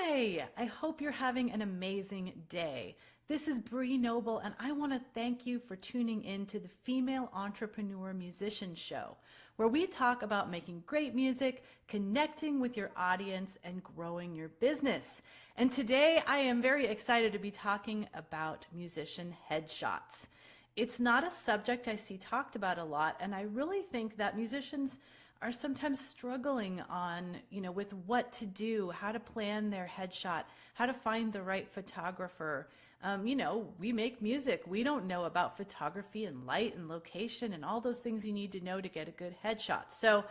Hi, I hope you're having an amazing day. This is Bree Noble, and I want to thank you for tuning in to the Female Entrepreneur Musician Show, where we talk about making great music, connecting with your audience, and growing your business. And today I am very excited to be talking about musician headshots. It's not a subject I see talked about a lot, and I really think that musicians are sometimes struggling on, with what to do, how to plan their headshot, how to find the right photographer. We make music. We don't know about photography and light and location and all those things you need to know to get a good headshot. So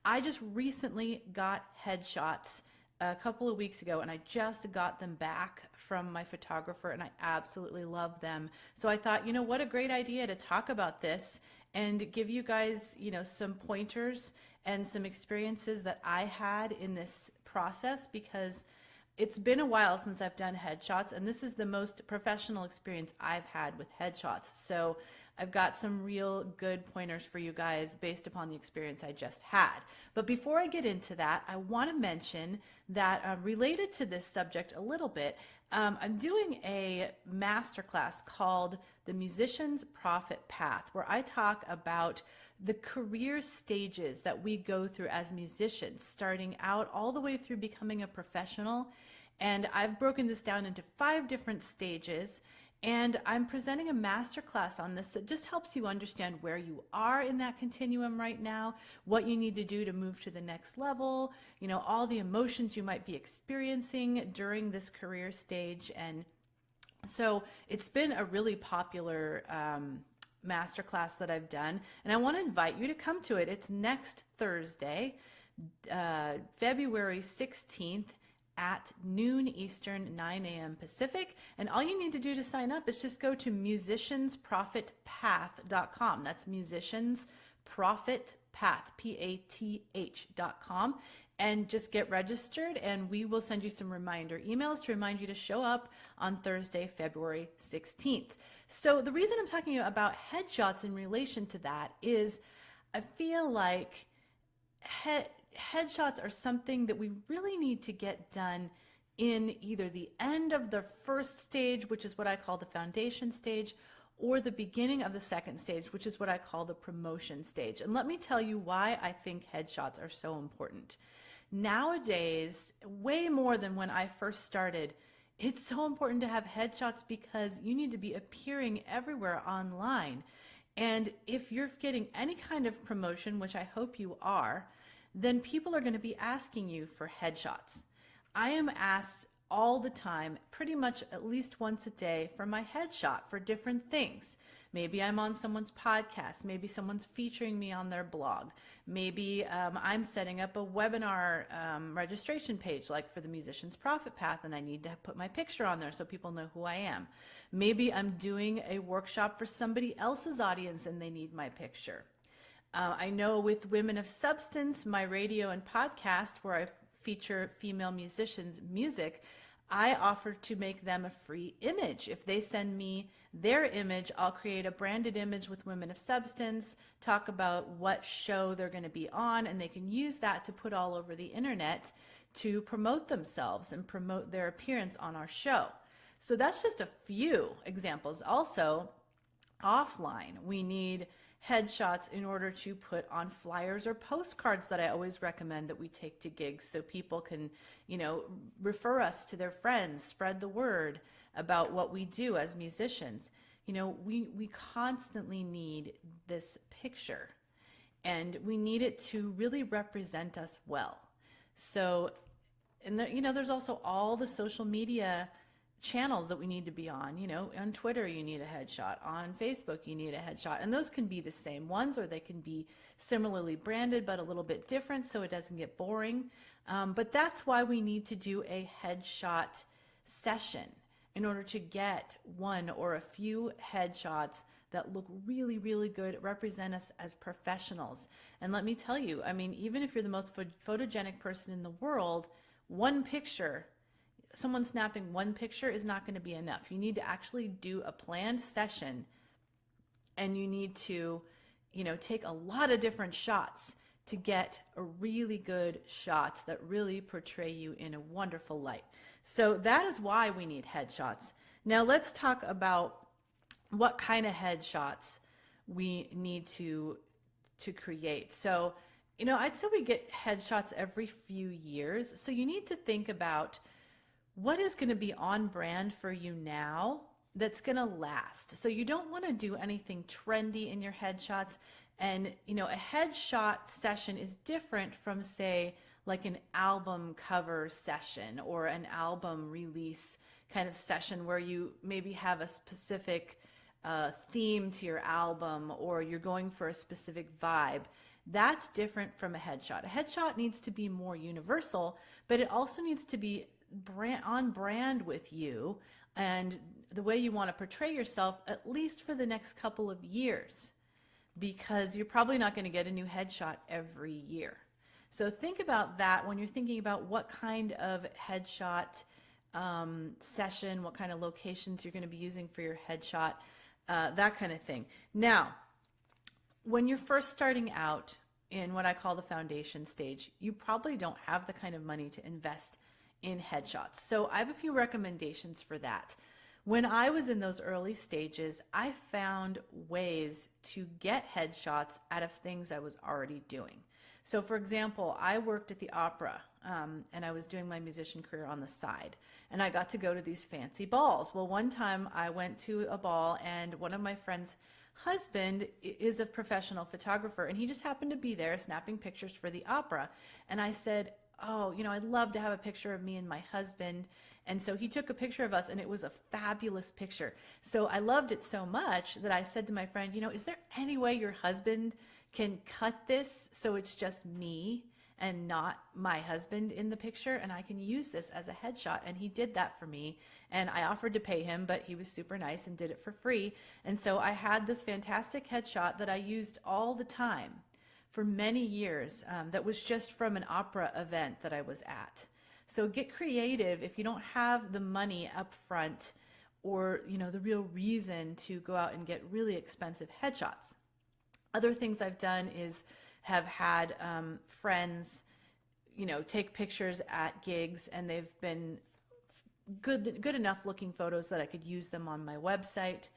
I just recently got headshots a couple of weeks ago, and I just got them back from my photographer, and I absolutely love them. So I thought, what a great idea to talk about this and give you guys, some pointers and some experiences that I had in this process, because it's been a while since I've done headshots, and this is the most professional experience I've had with headshots. So I've got some real good pointers for you guys based upon the experience I just had. But before I get into that, I want to mention that related to this subject a little bit, I'm doing a masterclass called The Musician's Profit Path, where I talk about the career stages that we go through as musicians, starting out all the way through becoming a professional. And I've broken this down into 5 different stages, and I'm presenting a masterclass on this that just helps you understand where you are in that continuum right now, what you need to do to move to the next level, all the emotions you might be experiencing during this career stage. And so it's been a really popular masterclass that I've done, and I want to invite you to come to it. It's next Thursday, February 16th at noon Eastern, 9 a.m. Pacific. And all you need to do to sign up is just go to musiciansprofitpath.com. That's musiciansprofitpath, PATH.com. And just get registered, and we will send you some reminder emails to remind you to show up on Thursday, February 16th. So the reason I'm talking about headshots in relation to that is I feel like headshots are something that we really need to get done in either the end of the first stage, which is what I call the foundation stage, or the beginning of the second stage, which is what I call the promotion stage. And let me tell you why I think headshots are so important. Nowadays, way more than when I first started, it's so important to have headshots because you need to be appearing everywhere online. And if you're getting any kind of promotion, which I hope you are, then people are going to be asking you for headshots. I am asked all the time, pretty much at least once a day, for my headshot for different things. Maybe I'm on someone's podcast. Maybe someone's featuring me on their blog. Maybe I'm setting up a webinar registration page, like for the Musician's Profit Path, and I need to put my picture on there so people know who I am. Maybe I'm doing a workshop for somebody else's audience and they need my picture. I know with Women of Substance, my radio and podcast, where I feature female musicians' music, I offer to make them a free image. If they send me their image, I'll create a branded image with Women of Substance, talk about what show they're going to be on, and they can use that to put all over the internet to promote themselves and promote their appearance on our show. So that's just a few examples. Also, offline, we need headshots in order to put on flyers or postcards that I always recommend that we take to gigs, so people can, refer us to their friends, spread the word about what we do as musicians. We constantly need this picture, and we need it to really represent us well. So, and there's also all the social media channels that we need to be on. On Twitter you need a headshot, on Facebook you need a headshot, and those can be the same ones, or they can be similarly branded but a little bit different so it doesn't get boring. But that's why we need to do a headshot session in order to get one or a few headshots that look really, really good, represent us as professionals. And let me tell you, even if you're the most photogenic person in the world, one picture, someone snapping one picture is not going to be enough. You need to actually do a planned session, and you need to, take a lot of different shots to get a really good shots that really portray you in a wonderful light. So that is why we need headshots. Now let's talk about what kind of headshots we need to create. So, I'd say we get headshots every few years. So you need to think about what is going to be on brand for you now that's going to last. So you don't want to do anything trendy in your headshots. And, a headshot session is different from, say, like an album cover session or an album release kind of session where you maybe have a specific theme to your album or you're going for a specific vibe. That's different from a headshot. A headshot needs to be more universal, but it also needs to be on brand with you and the way you want to portray yourself, at least for the next couple of years, because you're probably not going to get a new headshot every year. So think about that when you're thinking about what kind of headshot session, what kind of locations you're going to be using for your headshot, that kind of thing. Now, when you're first starting out in what I call the foundation stage, you probably don't have the kind of money to invest in headshots. So I have a few recommendations for that. When I was in those early stages, I found ways to get headshots out of things I was already doing. So for example, I worked at the opera and I was doing my musician career on the side, and I got to go to these fancy balls. Well, one time I went to a ball and one of my friends' husband is a professional photographer and he just happened to be there snapping pictures for the opera. And I said, oh, I'd love to have a picture of me and my husband. And so he took a picture of us and it was a fabulous picture. So I loved it so much that I said to my friend, is there any way your husband can cut this so it's just me and not my husband in the picture, and I can use this as a headshot? And he did that for me, and I offered to pay him, but he was super nice and did it for free. And so I had this fantastic headshot that I used all the time for many years, that was just from an opera event that I was at. So get creative if you don't have the money up front or the real reason to go out and get really expensive headshots. Other things I've done is have had friends take pictures at gigs, and they've been good enough looking photos that I could use them on my website.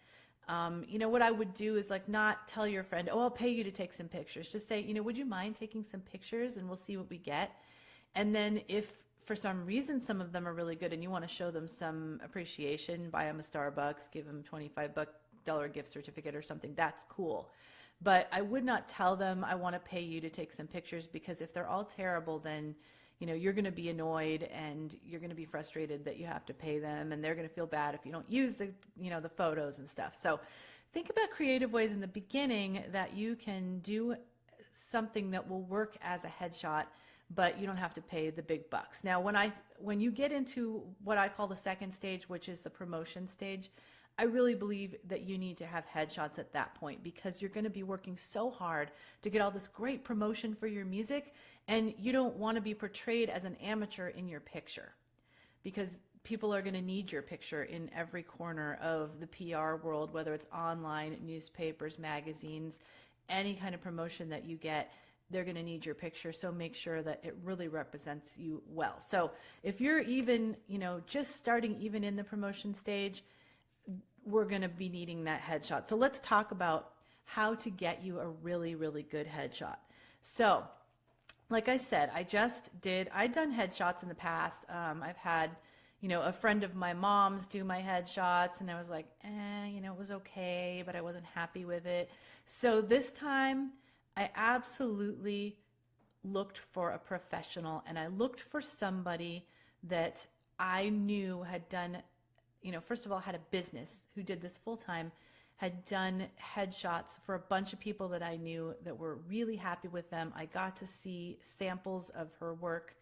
What I would do is not tell your friend, oh, I'll pay you to take some pictures. Just say, would you mind taking some pictures and we'll see what we get. And then if for some reason some of them are really good and you want to show them some appreciation, buy them a Starbucks, give them a $25 gift certificate or something, that's cool. But I would not tell them I want to pay you to take some pictures, because if they're all terrible, then you're going to be annoyed and you're going to be frustrated that you have to pay them, and they're going to feel bad if you don't use the the photos and stuff. So think about creative ways in the beginning that you can do something that will work as a headshot, but you don't have to pay the big bucks. Now, when you get into what I call the second stage, which is the promotion stage, I really believe that you need to have headshots at that point, because you're going to be working so hard to get all this great promotion for your music, and you don't want to be portrayed as an amateur in your picture, because people are going to need your picture in every corner of the PR world, whether it's online, newspapers, magazines, any kind of promotion that you get. They're going to need your picture, so make sure that it really represents you well. So if you're even, just starting even in the promotion stage, we're going to be needing that headshot. So let's talk about how to get you a really, really good headshot. So like I said, I'd done headshots in the past. I've had, a friend of my mom's do my headshots, and I was like, it was okay, but I wasn't happy with it. So this time I absolutely looked for a professional, and I looked for somebody that I knew had done, first of all, had a business who did this full time, had done headshots for a bunch of people that I knew that were really happy with them. I got to see samples of her work.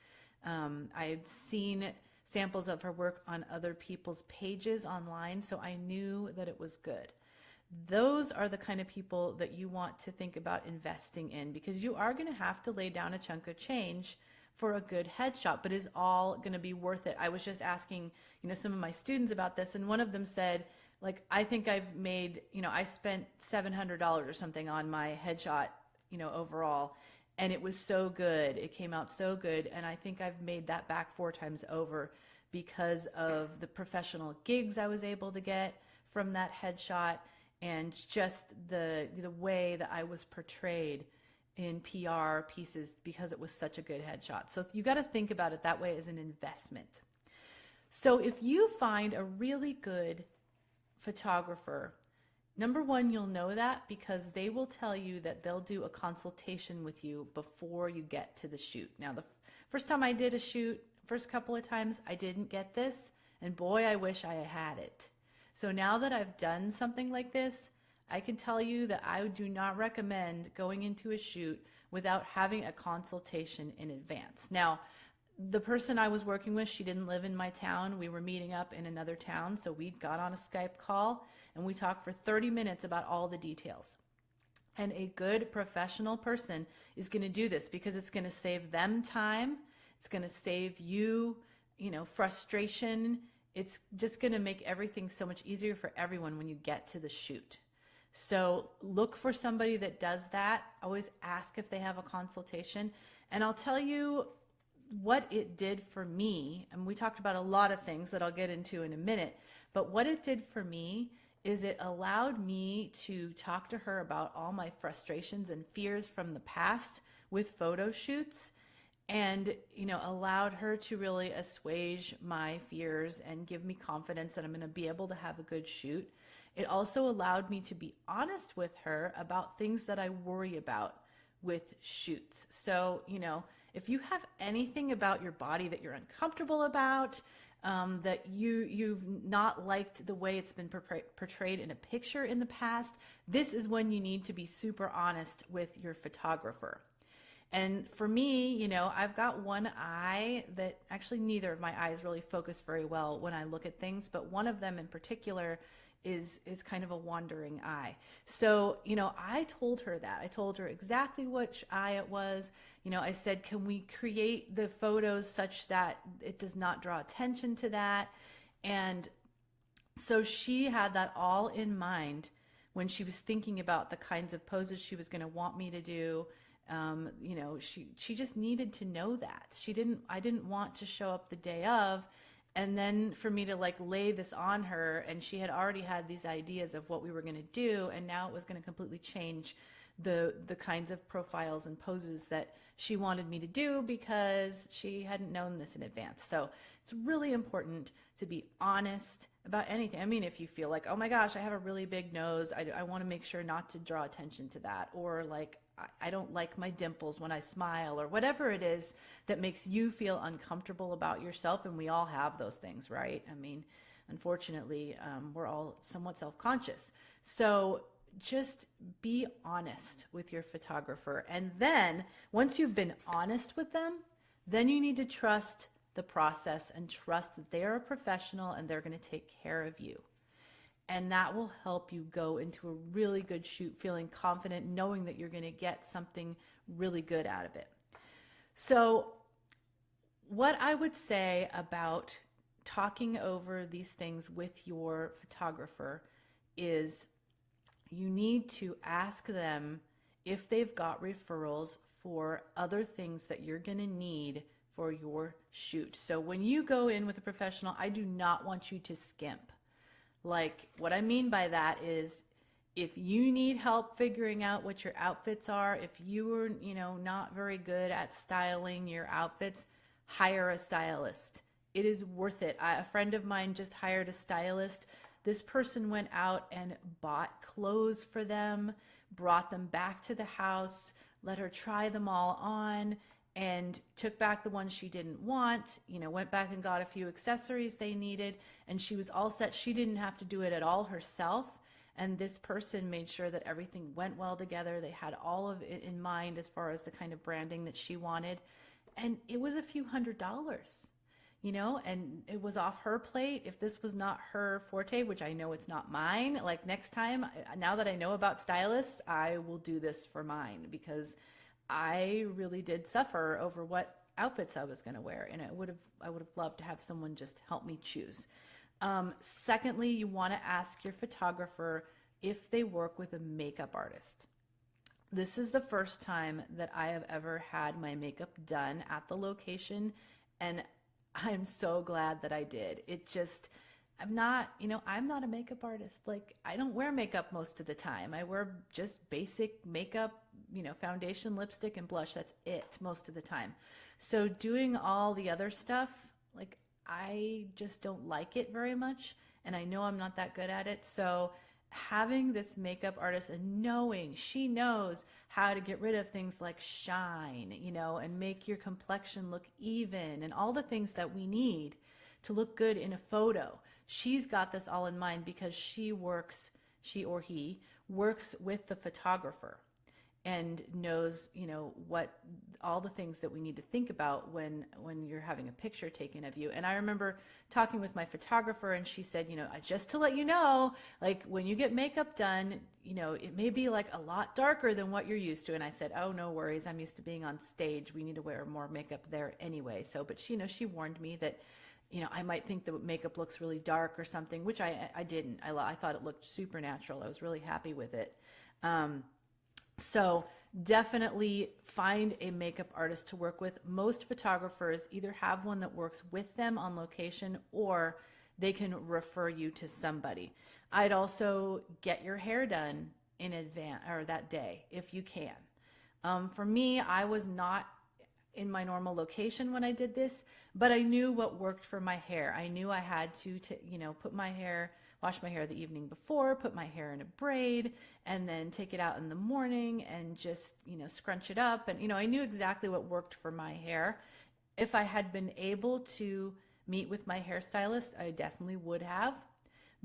I've seen samples of her work on other people's pages online, so I knew that it was good. Those are the kind of people that you want to think about investing in, because you are going to have to lay down a chunk of change for a good headshot, but is all going to be worth it. I was just asking, some of my students about this, and one of them said, I think I've made, I spent $700 or something on my headshot, overall. And it was so good. It came out so good. And I think I've made that back 4 times over because of the professional gigs I was able to get from that headshot, and just the way that I was portrayed in PR pieces because it was such a good headshot. So you got to think about it that way, as an investment. So if you find a really good photographer, number one, you'll know that because they will tell you that they'll do a consultation with you before you get to the shoot. Now, the first time I did a shoot, first couple of times, I didn't get this, and boy, I wish I had it. So now that I've done something like this, I can tell you that I do not recommend going into a shoot without having a consultation in advance. Now, the person I was working with, she didn't live in my town. We were meeting up in another town, so we got on a Skype call and we talked for 30 minutes about all the details. And a good professional person is going to do this because it's going to save them time. It's going to save you, frustration. It's just going to make everything so much easier for everyone when you get to the shoot. So look for somebody that does that. Always ask if they have a consultation. And I'll tell you what it did for me. And we talked about a lot of things that I'll get into in a minute. But what it did for me is it allowed me to talk to her about all my frustrations and fears from the past with photo shoots, and allowed her to really assuage my fears and give me confidence that I'm going to be able to have a good shoot. It also allowed me to be honest with her about things that I worry about with shoots. So, if you have anything about your body that you're uncomfortable about, that you've not liked the way it's been portrayed in a picture in the past, this is when you need to be super honest with your photographer. And for me, I've got one eye that actually neither of my eyes really focus very well when I look at things, but one of them in particular is kind of a wandering eye. So, I told her that. I told her exactly which eye it was. I said, can we create the photos such that it does not draw attention to that? And so she had that all in mind when she was thinking about the kinds of poses she was going to want me to do. She just needed to know that. I didn't want to show up the day of and then for me to lay this on her, and she had already had these ideas of what we were going to do, and now it was going to completely change the kinds of profiles and poses that she wanted me to do because she hadn't known this in advance. So it's really important to be honest about anything. I mean, if you feel like, oh my gosh, I have a really big nose, I want to make sure not to draw attention to that, or I don't like my dimples when I smile, or whatever it is that makes you feel uncomfortable about yourself. And we all have those things, right? I mean, unfortunately, we're all somewhat self-conscious. So just be honest with your photographer. And then once you've been honest with them, then you need to trust the process and trust that they are a professional and they're going to take care of you. And that will help you go into a really good shoot feeling confident, knowing that you're going to get something really good out of it. So what I would say about talking over these things with your photographer is you need to ask them if they've got referrals for other things that you're going to need for your shoot. So when you go in with a professional, I do not want you to skimp. What I mean by that is if you need help figuring out what your outfits are, if you are, not very good at styling your outfits, hire a stylist. It is worth it. A friend of mine just hired a stylist. This person went out and bought clothes for them, brought them back to the house, let her try them all on, and took back the ones she didn't want, went back and got a few accessories they needed, and she was all set. She didn't have to do it at all herself, and this person made sure that everything went well together. They had all of it in mind as far as the kind of branding that she wanted, and it was a few $100s, and it was off her plate. If this was not her forte, which I know it's not mine, next time, now that I know about stylists, I will do this for mine, because I really did suffer over what outfits I was going to wear, and I would have loved to have someone just help me choose. Secondly, you want to ask your photographer if they work with a makeup artist. This is the first time that I have ever had my makeup done at the location, and I'm so glad that I did. It just, I'm not, I'm not a makeup artist. Like, I don't wear makeup most of the time. I wear just basic makeup, foundation, lipstick, and blush. That's it most of the time. So doing all the other stuff, like, I just don't like it very much, and I know I'm not that good at it. So having this makeup artist and knowing she knows how to get rid of things like shine, and make your complexion look even and all the things that we need to look good in a photo. She's got this all in mind because she or he works with the photographer and knows, what all the things that we need to think about when you're having a picture taken of you. And I remember talking with my photographer, and she said, just to let you know, like, when you get makeup done, it may be like a lot darker than what you're used to. And I said, oh, no worries. I'm used to being on stage. We need to wear more makeup there anyway. So, but she warned me that, I might think the makeup looks really dark or something, which I didn't. I thought it looked super natural. I was really happy with it. So definitely find a makeup artist to work with. Most photographers either have one that works with them on location, or they can refer you to somebody. I'd also get your hair done in advance, or that day if you can. For me, I was not in my normal location when I did this, but I knew what worked for my hair. I knew I had to wash my hair the evening before, put my hair in a braid, and then take it out in the morning and just, scrunch it up. And, I knew exactly what worked for my hair. If I had been able to meet with my hairstylist, I definitely would have,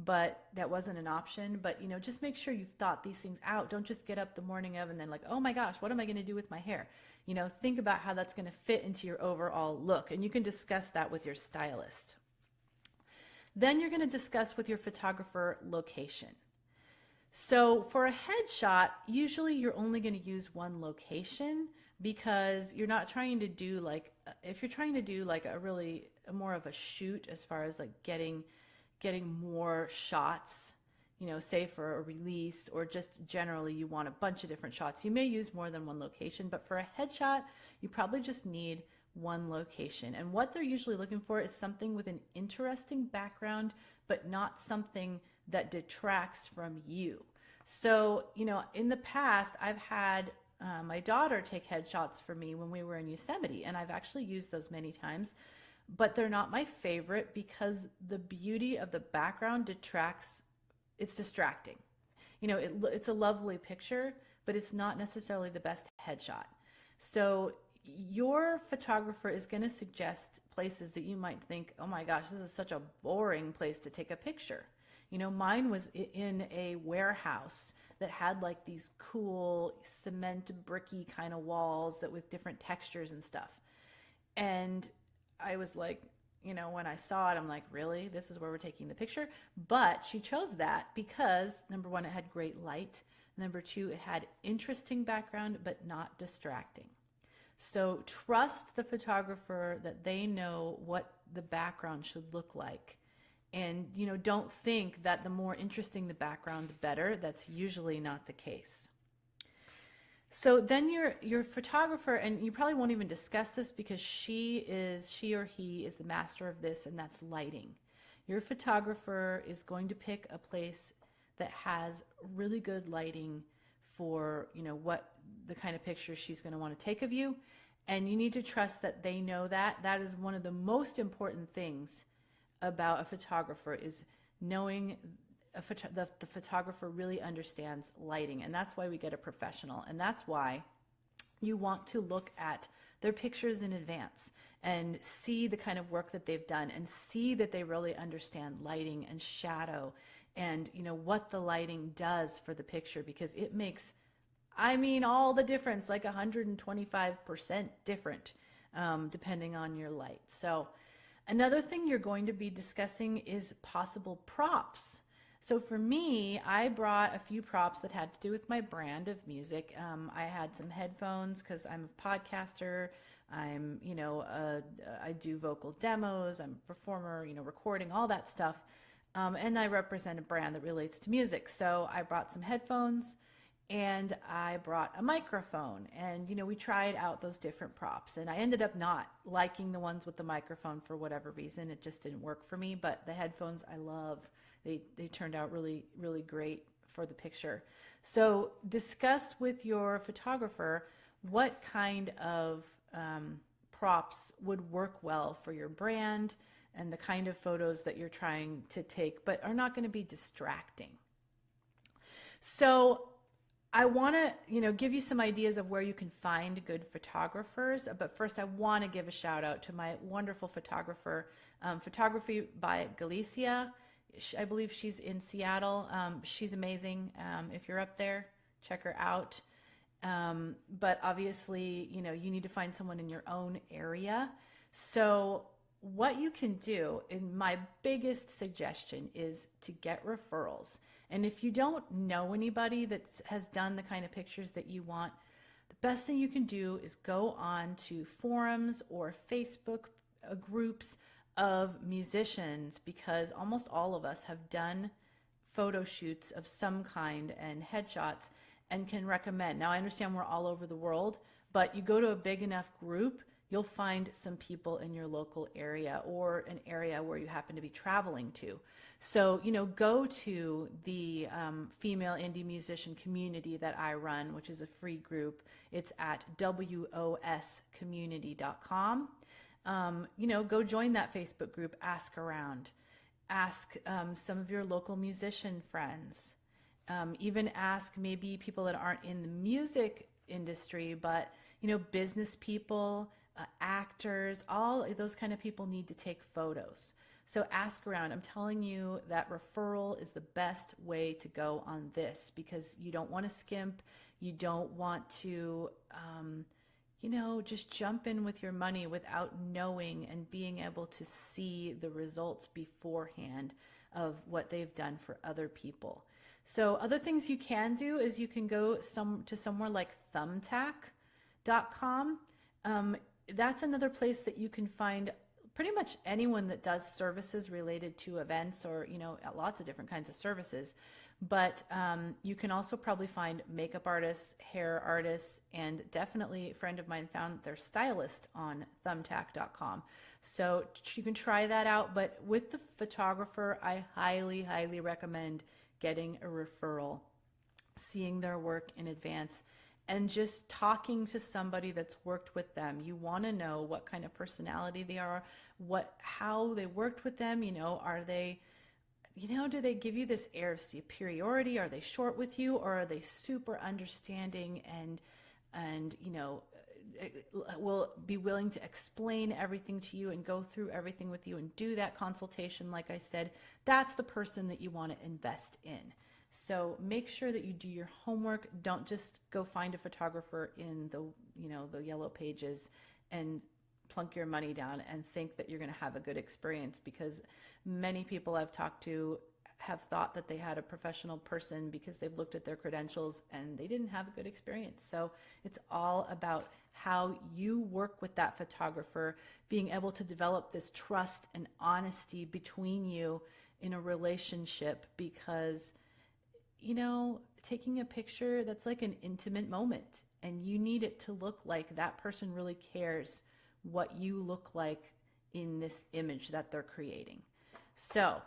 but that wasn't an option. But, just make sure you've thought these things out. Don't just get up the morning of and then like, oh my gosh, what am I going to do with my hair? Think about how that's going to fit into your overall look, and you can discuss that with your stylist. Then you're going to discuss with your photographer location. So for a headshot, usually you're only going to use one location, because you're not trying to do if you're trying to do like more of a shoot as far as like getting more shots, say for a release, or just generally you want a bunch of different shots. You may use more than one location, but for a headshot, you probably just need one location. And what they're usually looking for is something with an interesting background, but not something that detracts from you. So, in the past, I've had my daughter take headshots for me when we were in Yosemite, and I've actually used those many times, but they're not my favorite because the beauty of the background detracts. It's distracting. It's a lovely picture, but it's not necessarily the best headshot. So your photographer is going to suggest places that you might think, oh my gosh, this is such a boring place to take a picture. Mine was in a warehouse that had like these cool cement bricky kind of walls that with different textures and stuff. And I was like, when I saw it, I'm like, really? This is where we're taking the picture? But she chose that because, number one, it had great light. Number two, it had interesting background, but not distracting. So trust the photographer that they know what the background should look like. And, don't think that the more interesting the background, the better. That's usually not the case. So then your photographer, and you probably won't even discuss this because she or he is the master of this, and that's lighting. Your photographer is going to pick a place that has really good lighting for, what the kind of picture she's going to want to take of you. And you need to trust that they know that. That is one of the most important things about a photographer, is knowing the photographer really understands lighting. And that's why we get a professional. And that's why you want to look at their pictures in advance and see the kind of work that they've done, and see that they really understand lighting and shadow and what the lighting does for the picture, because it makes all the difference, like 125% different, depending on your light. So another thing you're going to be discussing is possible props. So for me, I brought a few props that had to do with my brand of music. I had some headphones because I'm a podcaster. I do vocal demos. I'm a performer, recording, all that stuff. And I represent a brand that relates to music. So I brought some headphones, and I brought a microphone, and we tried out those different props, and I ended up not liking the ones with the microphone for whatever reason. It just didn't work for me, but the headphones I love. They turned out really, really great for the picture. So discuss with your photographer what kind of props would work well for your brand and the kind of photos that you're trying to take, but are not going to be distracting. So I want to, give you some ideas of where you can find good photographers. But first, I want to give a shout out to my wonderful photographer, Photography by Galicia. I believe she's in Seattle. She's amazing. If you're up there, check her out. But obviously, you need to find someone in your own area. So what you can do, and my biggest suggestion, is to get referrals. And if you don't know anybody that has done the kind of pictures that you want, the best thing you can do is go on to forums or Facebook groups of musicians, because almost all of us have done photo shoots of some kind and headshots and can recommend. Now, I understand we're all over the world, but you go to a big enough group, you'll find some people in your local area or an area where you happen to be traveling to. So, go to the female indie musician community that I run, which is a free group. It's at woscommunity.com. Go join that Facebook group, ask around, ask some of your local musician friends, even ask maybe people that aren't in the music industry, but, business people, actors, all those kind of people need to take photos. So ask around. I'm telling you that referral is the best way to go on this, because you don't want to skimp. You don't want to, just jump in with your money without knowing and being able to see the results beforehand of what they've done for other people. So other things you can do is you can go to somewhere like thumbtack.com. That's another place that you can find pretty much anyone that does services related to events, or lots of different kinds of services. But you can also probably find makeup artists, hair artists, and definitely a friend of mine found their stylist on thumbtack.com. So you can try that out. But with the photographer, I highly, highly recommend getting a referral, seeing their work in advance, and just talking to somebody that's worked with them. You want to know what kind of personality they are, how they worked with them. Are they, do they give you this air of superiority? Are they short with you, or are they super understanding and will be willing to explain everything to you and go through everything with you and do that consultation? Like I said, that's the person that you want to invest in. So make sure that you do your homework. Don't just go find a photographer in the yellow pages and plunk your money down and think that you're going to have a good experience, because many people I've talked to have thought that they had a professional person because they've looked at their credentials and they didn't have a good experience. So it's all about how you work with that photographer, being able to develop this trust and honesty between you in a relationship, because taking a picture, that's like an intimate moment, and you need it to look like that person really cares what you look like in this image that they're creating. So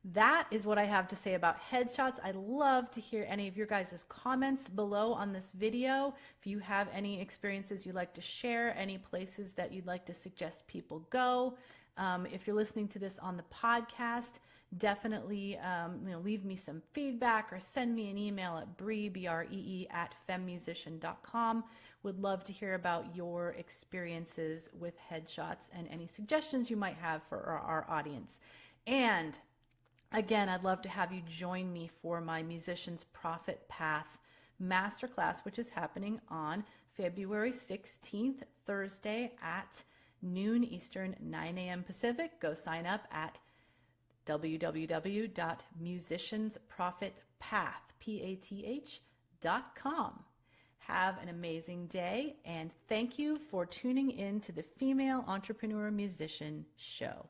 that is what I have to say about headshots. I'd love to hear any of your guys' comments below on this video. If you have any experiences you'd like to share, any places that you'd like to suggest people go. If you're listening to this on the podcast, definitely leave me some feedback or send me an email at Bree, Bree, at FEM74.com. Would love to hear about your experiences with headshots and any suggestions you might have for our audience. And again, I'd love to have you join me for my Musician's Profit Path Masterclass, which is happening on February 16th, Thursday at noon Eastern, 9 a.m. Pacific. Go sign up at www.musiciansprofitpath.com. Have an amazing day, and thank you for tuning in to the Female Entrepreneur Musician Show.